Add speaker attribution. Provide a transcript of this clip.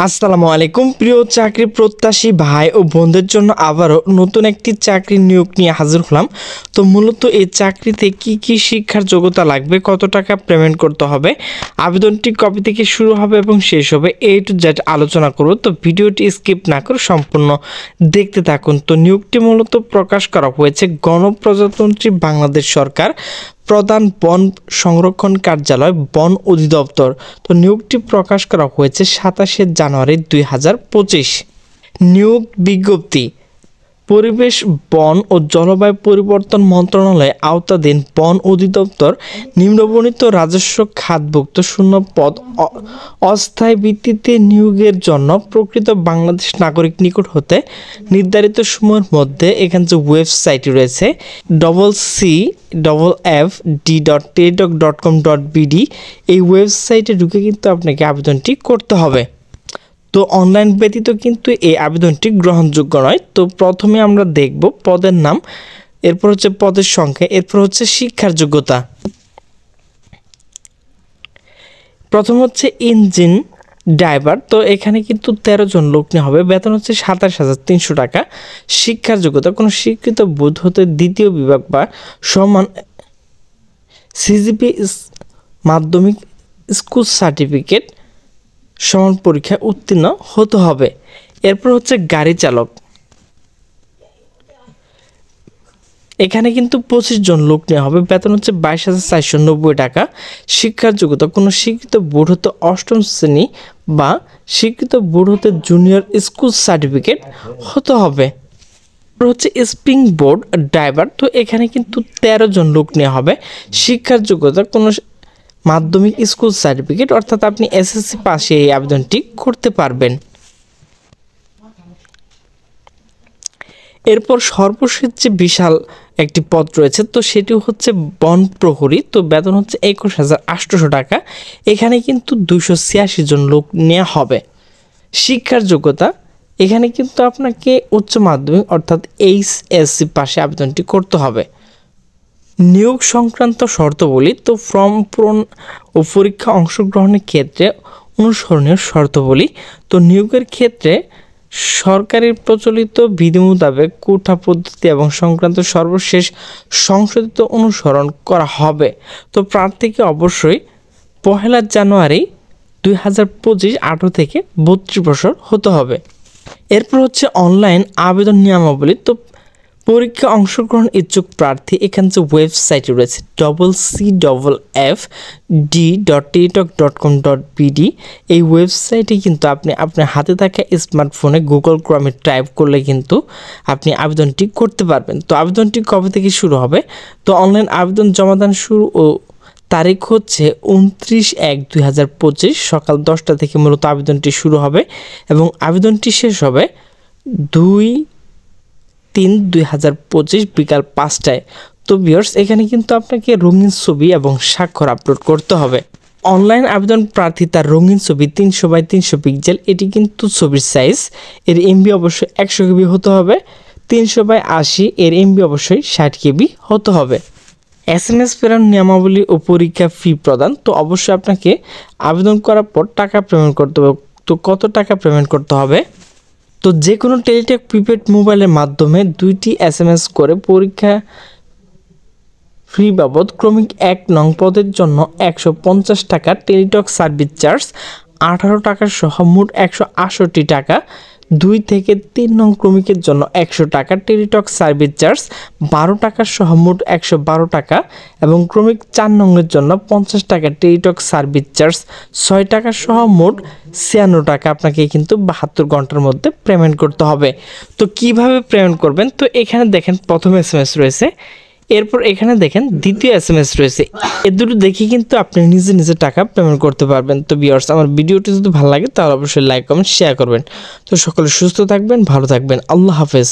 Speaker 1: আসসালামু আলাইকুম প্রিয় চাকরি প্রত্যাশী ভাই ও বোনদের জন্য আবারও নতুন একটি চাকরি নিয়োগ নিয়ে হাজির হলাম। তো মূলত এই চাকরিতে কি কি শিক্ষার যোগ্যতা লাগবে, কত টাকা পেমেন্ট করতে হবে, আবেদনটি কবে থেকে শুরু হবে এবং শেষ হবে, এই টু জেড আলোচনা করব। তো ভিডিওটি স্কিপ না করে সম্পূর্ণ দেখতে থাকুন। তো নিয়োগটি মূলত প্রকাশ করা হয়েছে গণপ্রজাতন্ত্রী বাংলাদেশ সরকার প্রধান বন সংরক্ষণ কার্যালয় বন অধিদপ্তর। তো নিয়োগটি প্রকাশ করা হয়েছে 27শে জানুয়ারি 2025। নিয়োগ বিজ্ঞপ্তি পরিবেশ বন ও জলবায়ু পরিবর্তন মন্ত্রণালয় আওতাধীন বন অধিদপ্তর নিম্নবর্ণিত রাজস্ব খাতভুক্ত শূন্য পদ অস্থায়ী ভিত্তিতে নিয়োগের জন্য প্রকৃত বাংলাদেশ নাগরিক নিকট হতে নির্ধারিত সময়ের মধ্যে এখানে যে ওয়েবসাইটটি রয়েছে www.cfd.teletalk.com.bd এই ওয়েবসাইটে ঢুকে কিন্তু আপনাকে আবেদনটি করতে হবে। তো অনলাইন ব্যতীত কিন্তু এই আবেদনটি গ্রহণযোগ্য নয়। তো প্রথমে আমরা দেখব পদের নাম, এরপর হচ্ছে পদের সংখ্যা, এরপর হচ্ছে শিক্ষার যোগ্যতা। প্রথম হচ্ছে ইঞ্জিন ড্রাইভার। তো এখানে কিন্তু 13 জন লোক নেওয়া হবে, বেতন হচ্ছে 27,300 টাকা। শিক্ষার যোগ্যতা কোনো স্বীকৃত বোর্ড হতে দ্বিতীয় বিভাগ বা সমান সিজিপি মাধ্যমিক স্কুল সার্টিফিকেট সমান পরীক্ষায় উত্তীর্ণ হতে হবে। এরপর হচ্ছে গাড়ি চালক, এখানে কিন্তু 25 জন লোক নেওয়া হবে, বেতন হচ্ছে 22,490 টাকা। শিক্ষার যোগ্যতা কোনো স্বীকৃত বোর্ড হতে অষ্টম শ্রেণী বা স্বীকৃত বোর্ড হতে জুনিয়র স্কুল সার্টিফিকেট হতে হবে। হচ্ছে স্প্রিং বোর্ড ড্রাইভার। তো এখানে কিন্তু 13 জন লোক নেওয়া হবে। শিক্ষার যোগ্যতা কোনো মাধ্যমিক স্কুল সার্টিফিকেট, অর্থাৎ আপনি এসএসসি পাশে এই আবেদনটি করতে পারবেন। এরপর সর্বশেষ যে বিশাল একটি পদ রয়েছে, তো সেটি হচ্ছে বন প্রহরী। তো বেতন হচ্ছে 21,800 টাকা। এখানে কিন্তু 286 জন লোক নেওয়া হবে। শিক্ষার যোগ্যতা এখানে কিন্তু আপনাকে উচ্চ মাধ্যমিক অর্থাৎ এইচএসসি পাশে আবেদনটি করতে হবে। নিয়োগ সংক্রান্ত শর্তাবলী, তো ফর্ম পূরণ ও পরীক্ষা অংশগ্রহণের ক্ষেত্রে অনুসরণীয় শর্তাবলী। তো নিয়োগের ক্ষেত্রে সরকারের প্রচলিত বিধি মোতাবেক কোটা পদ্ধতি এবং সংক্রান্ত সর্বশেষ সংশোধিত অনুসরণ করা হবে। তো প্রার্থীকে অবশ্যই 1 জানুয়ারি 2025 18 থেকে 32 বছর হতে হবে। এরপর হচ্ছে অনলাইন আবেদন নিয়মাবলী। তো পরীক্ষা অংশগ্রহণ ইচ্ছুক প্রার্থী এখানে যে ওয়েবসাইট রয়েছে www.cfd.teletalk.com.bd এই ওয়েবসাইটে কিন্তু আপনি আপনার হাতে থাকা স্মার্টফোনে গুগল ক্রমে টাইপ করলে কিন্তু আপনি আবেদনটি করতে পারবেন। তো আবেদনটি কবে থেকে শুরু হবে? তো অনলাইন আবেদন জমাদান শুরু ও তারিখ হচ্ছে 29/1/2025 সকাল 10টা থেকে মূলত আবেদনটি শুরু হবে এবং আবেদনটি শেষ হবে 2/3/2025 বিকাল 5টায়। তো ভিউয়ার্স, এখানে কিন্তু আপনাকে রঙিন ছবি এবং স্বাক্ষর আপলোড করতে হবে। অনলাইন আবেদন প্রার্থী তার রঙিন ছবি 300x300 পিক্সেল, এটি কিন্তু ছবির সাইজ। এর এমবি অবশ্যই 100 KB হতে হবে। 300x80 এর এমবি অবশ্যই 60 KB হতে হবে। SMS প্রেরণ নিয়মাবলী ও পরীক্ষা ফি প্রদান। তো অবশ্যই আপনাকে আবেদন করার পর টাকা পেমেন্ট করতে হবে। তো কত টাকা পেমেন্ট করতে হবে? তো যে কোনো টেলিটক প্রিপেড মোবাইলের মাধ্যমে 2টি SMS করে পরীক্ষা ফি বাবদ ক্রমিক 1 নং পদের জন্য 150 টাকা, টেলিটক সার্ভিস চার্জ 18 টাকা সহ মোট 168 টাকা। 2 থেকে 3 নং ক্রমিকের জন্য 100 টাকা, টেলিটক সার্ভিস চার্জ 12 টাকা সহ মোট 112 টাকা এবং ক্রমিক 4 নংয়ের জন্য 50 টাকা, টেলিটক সার্ভিস চার্জ 6 টাকা সহ মোট 96 টাকা। আপনাকে কিন্তু 72 ঘন্টার মধ্যে পেমেন্ট করতে হবে। তো কিভাবে পেমেন্ট করবেন? তো এখানে দেখেন প্রথম SMS রয়েছে, এরপর এখানে দেখেন দ্বিতীয় SMS রয়েছে। এ দুটো দেখে কিন্তু আপনি নিজে নিজে টাকা পেমেন্ট করতে পারবেন। তো ভিউয়ার্স, আমার ভিডিওটি যদি ভালো লাগে তাহলে অবশ্যই লাইক কমেন্ট শেয়ার করবেন। তো সকলে সুস্থ থাকবেন, ভালো থাকবেন। আল্লাহ হাফেজ।